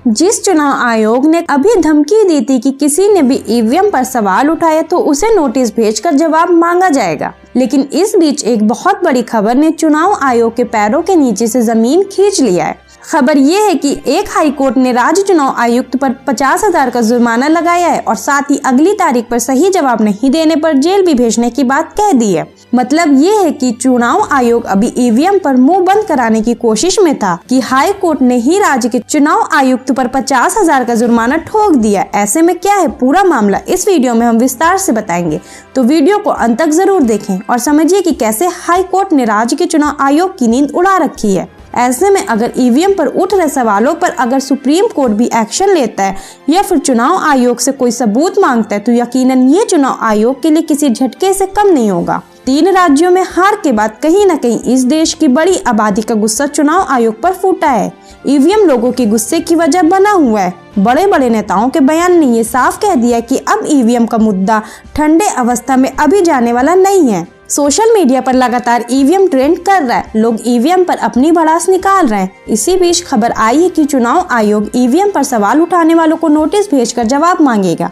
जिस चुनाव आयोग ने अभी धमकी दी थी कि किसी ने भी ईवीएम पर सवाल उठाया तो उसे नोटिस भेजकर जवाब मांगा जाएगा। लेकिन इस बीच एक बहुत बड़ी खबर ने चुनाव आयोग के पैरों के नीचे से जमीन खींच लिया है। खबर ये है कि एक हाई कोर्ट ने राज्य चुनाव आयुक्त पर 50,000 का जुर्माना लगाया है और साथ ही अगली तारीख पर सही जवाब नहीं देने पर जेल भी भेजने की बात कह दी है। मतलब ये है कि चुनाव आयोग अभी ईवीएम पर मुंह बंद कराने की कोशिश में था कि हाई कोर्ट ने ही राज्य के चुनाव आयुक्त पर 50,000 का जुर्माना ठोक दिया। ऐसे में क्या है पूरा मामला, इस वीडियो में हम विस्तार से बताएंगे, तो वीडियो को अंत तक जरूर देखें और समझिए कि कैसे हाई कोर्ट ने राज्य के चुनाव आयोग की नींद उड़ा रखी है। ऐसे में अगर ईवीएम पर उठ रहे सवालों पर अगर सुप्रीम कोर्ट भी एक्शन लेता है या फिर चुनाव आयोग से कोई सबूत मांगता है तो यकीनन ये चुनाव आयोग के लिए किसी झटके से कम नहीं होगा। 3 राज्यों में हार के बाद कहीं न कहीं इस देश की बड़ी आबादी का गुस्सा चुनाव आयोग पर फूटा है। ईवीएम लोगों के गुस्से की वजह बना हुआ है। बड़े बड़े नेताओं के बयान ने ये साफ कह दिया कि अब ईवीएम का मुद्दा ठंडे अवस्था में अभी जाने वाला नहीं है। सोशल मीडिया पर लगातार ईवीएम ट्रेंड कर रहा है, लोग ईवीएम पर अपनी भड़ास निकाल रहे हैं। इसी बीच खबर आई है कि चुनाव आयोग ईवीएम पर सवाल उठाने वालों को नोटिस भेजकर जवाब मांगेगा।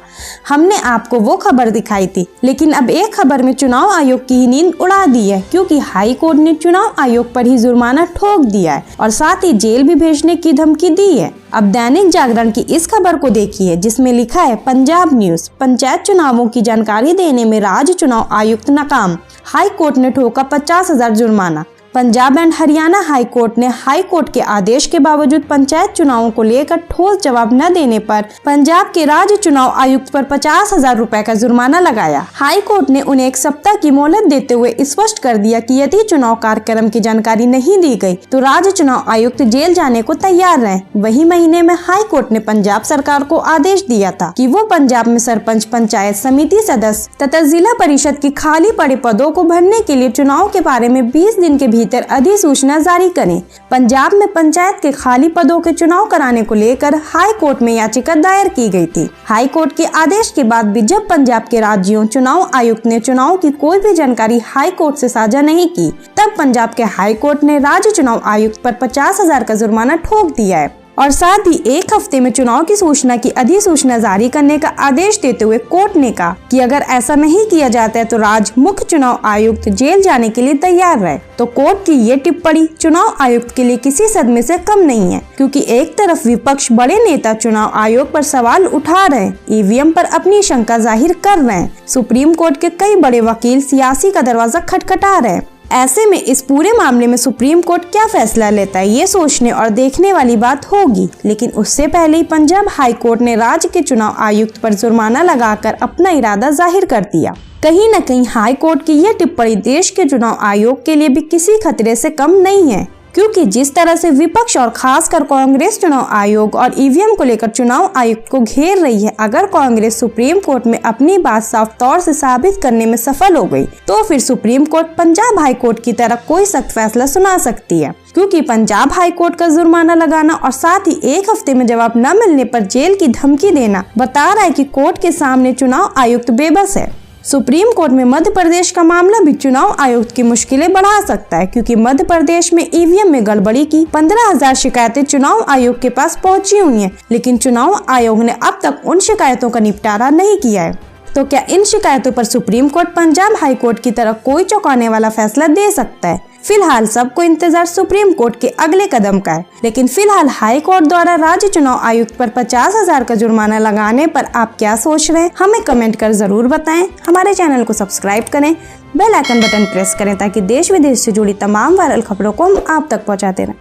हमने आपको वो खबर दिखाई थी, लेकिन अब एक खबर में चुनाव आयोग की ही नींद उड़ा दी है, क्योंकि हाई कोर्ट ने चुनाव आयोग पर ही जुर्माना ठोक दिया है और साथ ही जेल भी भेजने की धमकी दी है। अब दैनिक जागरण की इस खबर को देखिए, जिसमें लिखा है पंजाब न्यूज, पंचायत चुनावों की जानकारी देने में राज्य चुनाव आयुक्त नाकाम, हाई कोर्ट ने ठोका 50,000 जुर्माना। Punjab and Haryana high court ने हाई कोर्ट के आदेश के बावजूद पंचायत चुनावों को लेकर ठोस जवाब न देने पर पंजाब के राज्य चुनाव आयुक्त पर 50,000 रुपए का जुर्माना लगाया। हाई कोर्ट ने उन्हें 1 सप्ताह की मोहलत देते हुए स्पष्ट कर दिया कि यदि चुनाव कार्यक्रम की जानकारी नहीं दी गई तो राज्य चुनाव आयुक्त जेल जाने को तैयार रहे। वही महीने में हाई कोर्ट ने पंजाब सरकार को आदेश दिया था कि वो पंजाब में सरपंच, पंचायत समिति सदस्य तथा जिला परिषद की खाली पड़े पदों को भरने के लिए चुनाव के बारे में 20 दिन के भीतर अधिसूचना जारी करें। पंजाब में पंचायत के खाली पदों के चुनाव कराने को लेकर हाई कोर्ट में याचिका दायर की गई थी। हाई कोर्ट के आदेश के बाद भी जब पंजाब के राज्यों चुनाव आयुक्त ने चुनाव की कोई भी जानकारी हाई कोर्ट से साझा नहीं की, तब पंजाब के हाई कोर्ट ने राज्य चुनाव आयुक्त पर 50,000 का जुर्माना ठोक दिया है और साथ ही 1 हफ्ते में चुनाव की सूचना की अधिसूचना जारी करने का आदेश देते हुए कोर्ट ने कहा कि अगर ऐसा नहीं किया जाता है तो राज्य मुख्य चुनाव आयुक्त जेल जाने के लिए तैयार रहे। तो कोर्ट की ये टिप्पणी चुनाव आयुक्त के लिए किसी सदमे से कम नहीं है, क्योंकि एक तरफ विपक्ष बड़े नेता चुनाव आयोग पर सवाल उठा रहे हैं, ईवीएम पर अपनी शंका जाहिर कर रहे हैं, सुप्रीम कोर्ट के कई बड़े वकील सियासी का दरवाजा खटखटा रहे हैं। ऐसे में इस पूरे मामले में सुप्रीम कोर्ट क्या फैसला लेता है ये सोचने और देखने वाली बात होगी। लेकिन उससे पहले ही पंजाब हाई कोर्ट ने राज्य के चुनाव आयुक्त पर जुर्माना लगाकर अपना इरादा जाहिर कर दिया। कहीं न कहीं हाई कोर्ट की यह टिप्पणी देश के चुनाव आयोग के लिए भी किसी खतरे से कम नहीं है, क्योंकि जिस तरह से विपक्ष और खासकर कांग्रेस चुनाव आयोग और ईवीएम को लेकर चुनाव आयुक्त को घेर रही है, अगर कांग्रेस सुप्रीम कोर्ट में अपनी बात साफ तौर से साबित करने में सफल हो गई तो फिर supreme court Punjab high court की तरह कोई सख्त फैसला सुना सकती है। क्योंकि पंजाब हाई कोर्ट का जुर्माना लगाना और साथ ही 1 हफ्ते में जवाब न मिलने पर जेल की धमकी देना बता रहा है कि कोर्ट के सामने चुनाव आयुक्त बेबस है। सुप्रीम कोर्ट में मध्य प्रदेश का मामला भी चुनाव आयुक्त की मुश्किलें बढ़ा सकता है, क्योंकि मध्य प्रदेश में ईवीएम में गड़बड़ी की 15,000 शिकायतें चुनाव आयोग के पास पहुंची हुई हैं, लेकिन चुनाव आयोग ने अब तक उन शिकायतों का निपटारा नहीं किया है। तो क्या इन शिकायतों पर supreme court Punjab high court की तरह कोई चौंकाने वाला फैसला दे सकता है? फिलहाल सबको इंतजार सुप्रीम कोर्ट के अगले कदम का है। लेकिन फिलहाल हाई कोर्ट द्वारा राज्य चुनाव आयुक्त पर 50,000 का जुर्माना लगाने पर आप क्या सोच रहे हैं, हमें कमेंट कर जरूर बताएं। हमारे चैनल को सब्सक्राइब करें, बेल आइकन बटन प्रेस करें ताकि देश विदेश से जुड़ी तमाम वायरल खबरों को हम आप तक पहुंचाते रहें।